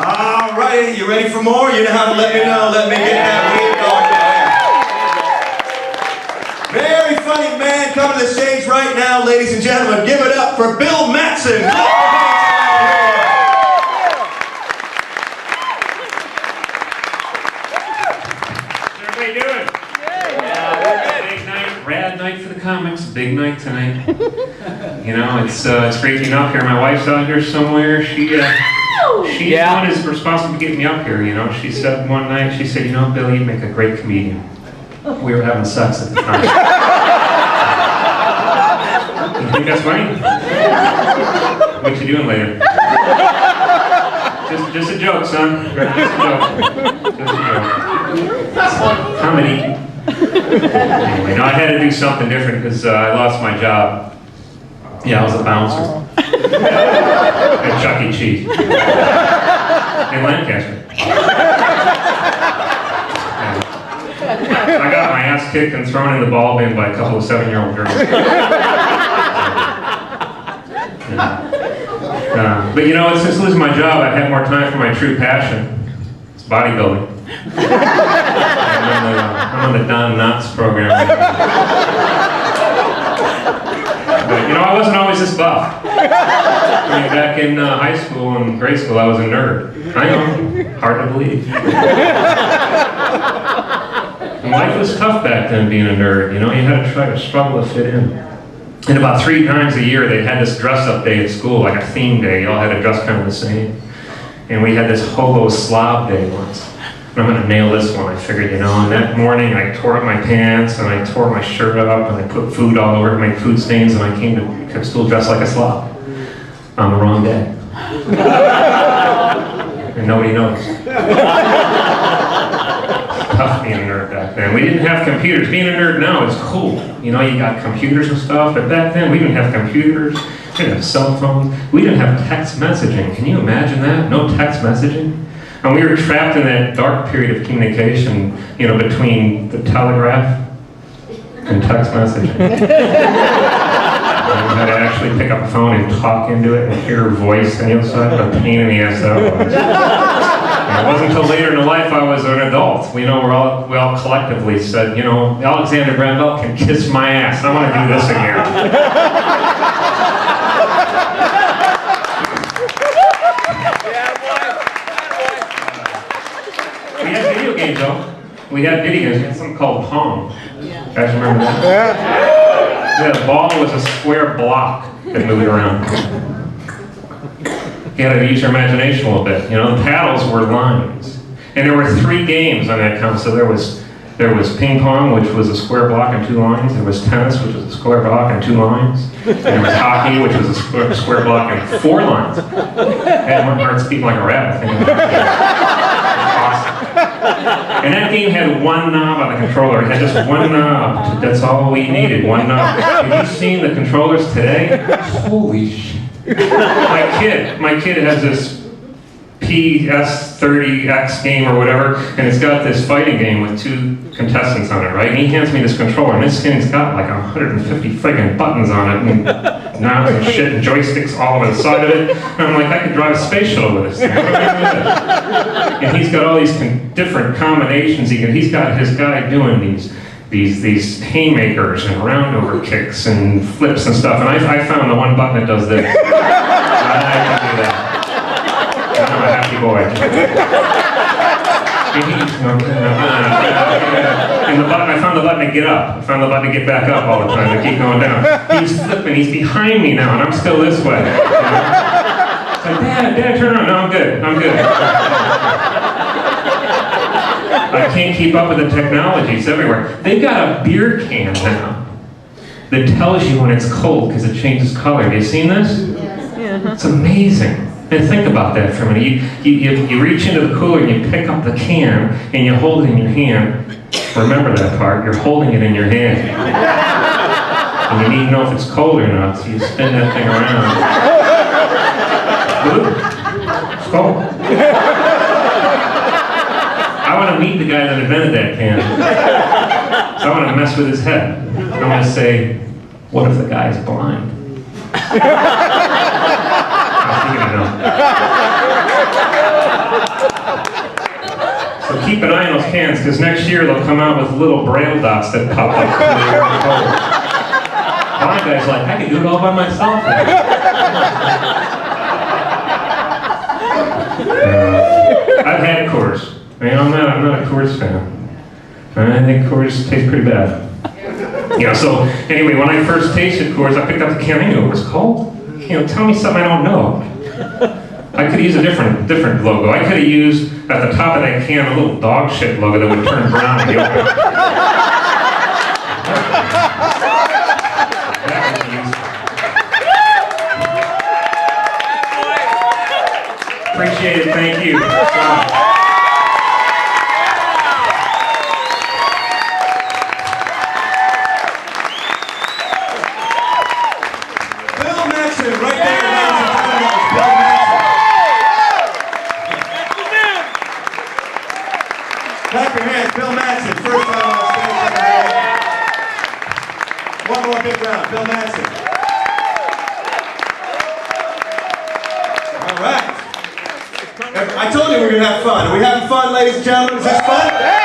All right, you ready for more? You know how to let me know. Let me get that wheel going. Very funny man coming to the stage right now, ladies and gentlemen. Give it up for Bill Mattson. How's everybody doing? Big night, rad night for the comics. Big night tonight. You know, it's great to be up here. My wife's out here somewhere. She's the one who's responsible for getting me up here. You know, she said one night, she said, "You know, Bill, you'd make a great comedian." We were having sex at the time. You think that's funny? What you doing later? Just a joke, son. Just a joke. Just a joke. Comedy. Anyway, no, I had to do something different because I lost my job. Yeah, I was a bouncer at Chuck E. Cheese in Lancaster. I got my ass kicked and thrown in the ball bin by a couple of 7-year-old girls. But you know, since losing my job, I've had more time for my true passion. It's bodybuilding. I'm on the Don Knotts program. But you know, I wasn't always this buff. I mean, back in high school and grade school, I was a nerd. I know, hard to believe. And life was tough back then, being a nerd. You know, you had to try to struggle to fit in. And about 3 times a year, they had this dress-up day at school, like a theme day. You all had to dress kind of the same. And we had this hobo slob day once. And I'm going to nail this one, I figured, you know. And that morning, I tore up my pants, and I tore my shirt up, and I put food all over it, made food stains, and I came to school dressed like a slob on the wrong day. And nobody noticed. Tough being a nerd back then. We didn't have computers. Being a nerd now is cool. You know, you got computers and stuff, but back then we didn't have computers, we didn't have cell phones, we didn't have text messaging. Can you imagine that? No text messaging? And we were trapped in that dark period of communication, you know, between the telegraph and text messaging. And we had to actually pick up a phone and talk into it and hear her voice on the other side. What a pain in the ass that was. And it wasn't until later in life I was an adult. We know we all collectively said, you know, Alexander Graham Bell can kiss my ass. I want to do this again. We had video games though. We had video games. We had something called Pong. You guys remember that? Yeah, the ball was a square block that moved around. You had to use your imagination a little bit. You know, the paddles were lines. And there were 3 games on that console. There was ping pong, which was a square block and 2 lines. There was tennis, which was a square block and 2 lines. And there was hockey, which was a square block and 4 lines. And my heart's beating like a rabbit. Awesome. And that game had 1 knob on the controller. It had just 1 knob. That's all we needed, 1 knob. Have you seen the controllers today? Holy shit. My kid has this PS30X game or whatever, and it's got this fighting game with 2 contestants on it, right? And he hands me this controller, and this thing's got like 150 friggin' buttons on it, and knobs and shit, and joysticks all over the side of it. And I'm like, I could drive a space shuttle with this thing. And he's got all these different combinations. He's got his guy doing these haymakers and roundover kicks and flips and stuff. And I found the one button that does this. I can do that. I'm a happy boy. And the button, I found the button to get up. I found the button to get back up all the time, to keep going down. He's flipping, he's behind me now, and I'm still this way. You know? It's like, Dad, turn around. No, I'm good. I can't keep up with the technology, it's everywhere. They've got a beer can now that tells you when it's cold because it changes color. Have you seen this? Yes. It's amazing. And think about that for a minute. You reach into the cooler and you pick up the can and you hold it in your hand. Remember that part, you're holding it in your hand. And you need to know if it's cold or not, so you spin that thing around. Ooh, it's cold. I want to meet the guy that invented that can. So I want to mess with his head. I want to say, what if the guy's blind? cans, because next year they'll come out with little braille dots that pop up. My guy's like, I can do it all by myself. I've had Coors. I'm not a Coors fan. I think Coors tastes pretty bad. So anyway, when I first tasted Coors, I picked up the can. I knew it was cold. Tell me something I don't know. I could use a different logo. I could have used at the top of that can a little dog shit logo that would turn brown and yellow. That would be used. Appreciate it. Thank you. Bill Mattson, right there. Bill Mattson. Clap your hands, Bill Mattson, first time on stage. One more big round, Bill Mattson. All right. I told you we were going to have fun. Are we having fun, ladies and gentlemen? Is this fun?